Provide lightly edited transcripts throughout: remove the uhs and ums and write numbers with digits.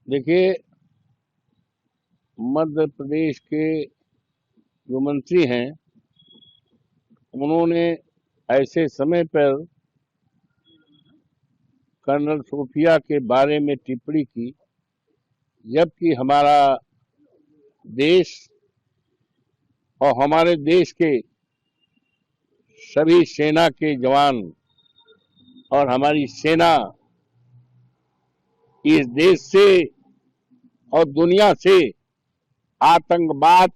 देखिए, मध्य प्रदेश के जो मंत्री हैं उन्होंने ऐसे समय पर कर्नल सोफिया के बारे में टिप्पणी की जबकि हमारा देश और हमारे देश के सभी सेना के जवान और हमारी सेना इस देश से और दुनिया से आतंकवाद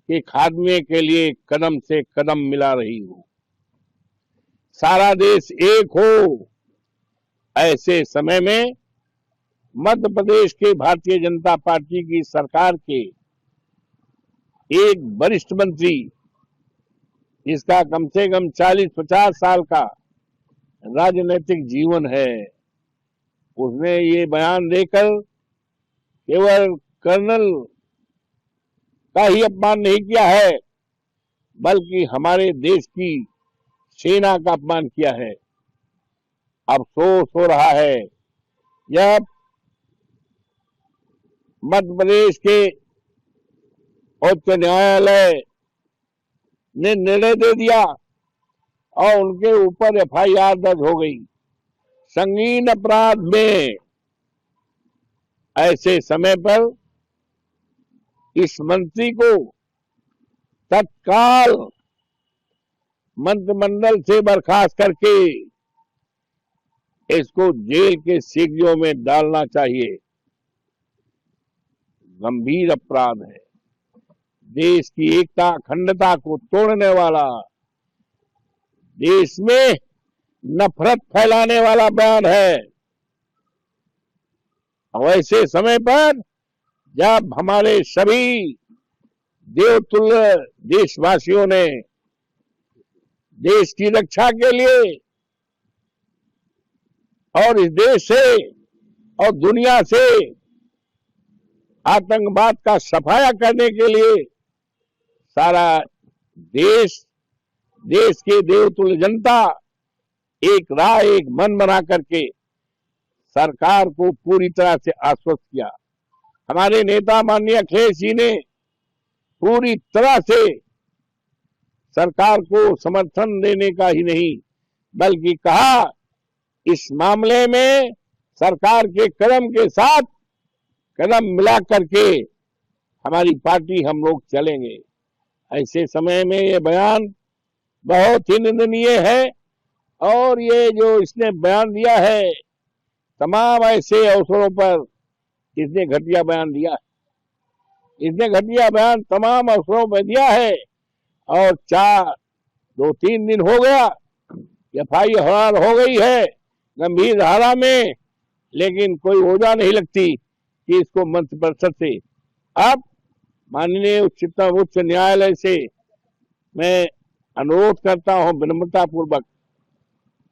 के खात्मे के लिए कदम से कदम मिला रही हो। सारा देश एक हो। ऐसे समय में मध्य प्रदेश के भारतीय जनता पार्टी की सरकार के एक वरिष्ठ मंत्री, जिसका कम से कम 40-50 साल का राजनीतिक जीवन है, उसने ये बयान देकर केवल कर्नल का ही अपमान नहीं किया है बल्कि हमारे देश की सेना का अपमान किया है। अफसोस हो रहा है जब मध्य प्रदेश के उच्च न्यायालय ने निर्णय दे दिया और उनके ऊपर एफआईआर दर्ज हो गई संगीन अपराध में। ऐसे समय पर इस मंत्री को तत्काल मंत्रिमंडल से बर्खास्त करके इसको जेल के सीढ़ियों में डालना चाहिए। गंभीर अपराध है। देश की एकता अखंडता को तोड़ने वाला, देश में नफरत फैलाने वाला बयान है। वैसे समय पर जब हमारे सभी देवतुल्य देशवासियों ने देश की रक्षा के लिए और इस देश से और दुनिया से आतंकवाद का सफाया करने के लिए सारा देश के देवतुल्य जनता एक राह एक मन बना करके सरकार को पूरी तरह से आश्वस्त किया। हमारे नेता माननीय अखिलेश जी ने पूरी तरह से सरकार को समर्थन देने का ही नहीं बल्कि कहा इस मामले में सरकार के कदम के साथ कदम मिला करके हमारी पार्टी हम लोग चलेंगे। ऐसे समय में ये बयान बहुत ही निंदनीय है और ये जो इसने बयान दिया है तमाम ऐसे अवसरों पर इसने घटिया बयान दिया है। इसने घटिया बयान तमाम अवसरों पर दिया है और 2-3 दिन हो गया एफआईआर हो गई है गंभीर धारा में, लेकिन कोई वजह नहीं लगती कि इसको मंत्रिपरिषद से। अब माननीय उच्चतम उच्च न्यायालय से मैं अनुरोध करता हूं विनम्रता पूर्वक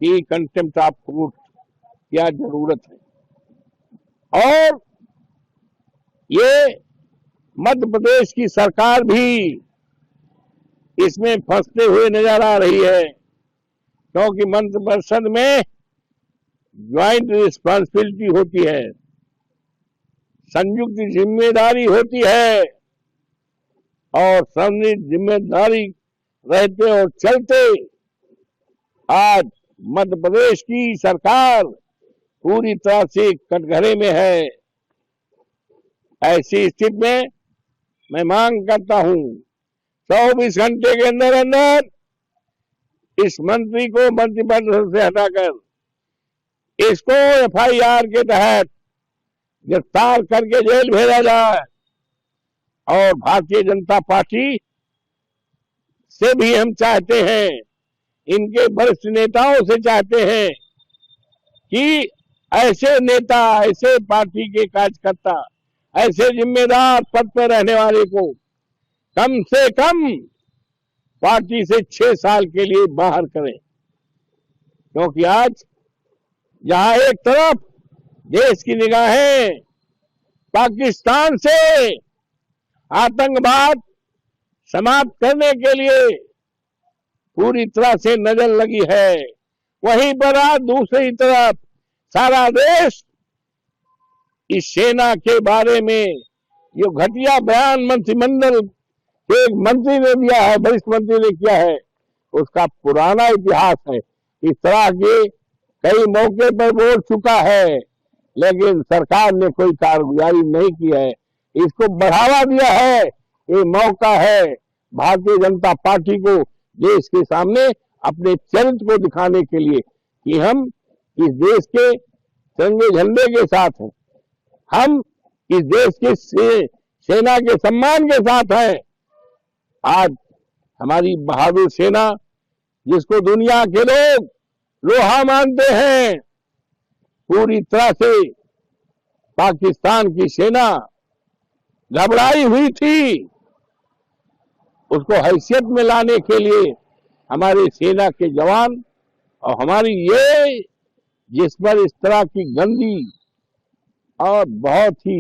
कि कंटेम्प्ट ऑफ कोर्ट क्या जरूरत है। और ये मध्य प्रदेश की सरकार भी इसमें फंसते हुए नजर आ रही है क्योंकि मंत्रिपरिषद में ज्वाइंट रिस्पांसिबिलिटी होती है, संयुक्त जिम्मेदारी होती है और सम्मिलित जिम्मेदारी रहते और चलते आज मध्य प्रदेश की सरकार पूरी तरह से कटघरे में है। ऐसी स्थिति में मैं मांग करता हूं 24 घंटे के अंदर अंदर इस मंत्री को मंत्रिपरिषद से हटाकर इसको एफआईआर के तहत गिरफ्तार करके जेल भेजा जाए। और भारतीय जनता पार्टी से भी हम चाहते हैं, इनके वरिष्ठ नेताओं से चाहते हैं कि ऐसे नेता, ऐसे पार्टी के कार्यकर्ता, ऐसे जिम्मेदार पद पर रहने वाले को कम से कम पार्टी से 6 साल के लिए बाहर करें। क्योंकि आज जहां एक तरफ देश की निगाहें पाकिस्तान से आतंकवाद समाप्त करने के लिए पूरी तरह से नजर लगी है, वहीं पर आज दूसरी तरफ सारा देश इस सेना के बारे में जो घटिया बयान मंत्रिमंडल के एक मंत्री ने दिया है, वरिष्ठ मंत्री ने किया है, उसका पुराना इतिहास है। इस तरह के कई मौके पर बोल चुका है, लेकिन सरकार ने कोई कारगुजारी नहीं की है। इसको बढ़ावा दिया है। ये मौका है भारतीय जनता पार्टी को देश के सामने अपने चरित्र को दिखाने के लिए कि हम इस देश के तिरंगे झंडे के साथ हैं, हम इस देश के सेना के सम्मान के साथ हैं। आज हमारी बहादुर सेना, जिसको दुनिया के लोग लोहा मानते हैं, पूरी तरह से पाकिस्तान की सेना घबराई हुई थी। उसको हैसियत में लाने के लिए हमारे सेना के जवान और हमारी ये जिस पर इस तरह की गंदी और बहुत ही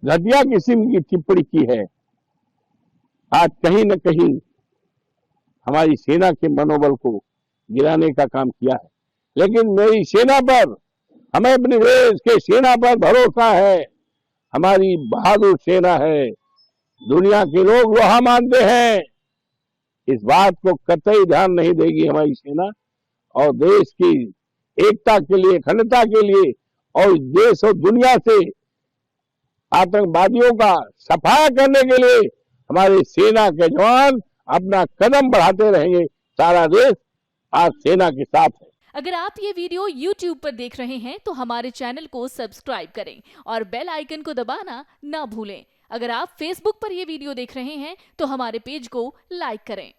घटिया किस्म की टिप्पणी की है, आज कहीं न कहीं हमारी सेना के मनोबल को गिराने का काम किया है। लेकिन मेरी सेना पर, हमें अपने देश के सेना पर भरोसा है। हमारी बहादुर सेना है, दुनिया के लोग लोहा मानते हैं। इस बात को कतई ध्यान नहीं देगी हमारी सेना, और देश की एकता के लिए, अखंडता के लिए और देश और दुनिया से आतंकवादियों का सफाया करने के लिए हमारे सेना के जवान अपना कदम बढ़ाते रहेंगे। सारा देश आज सेना के साथ है। अगर आप ये वीडियो YouTube पर देख रहे हैं तो हमारे चैनल को सब्सक्राइब करें और बेल आइकन को दबाना ना भूलें। अगर आप Facebook पर ये वीडियो देख रहे हैं तो हमारे पेज को लाइक करें।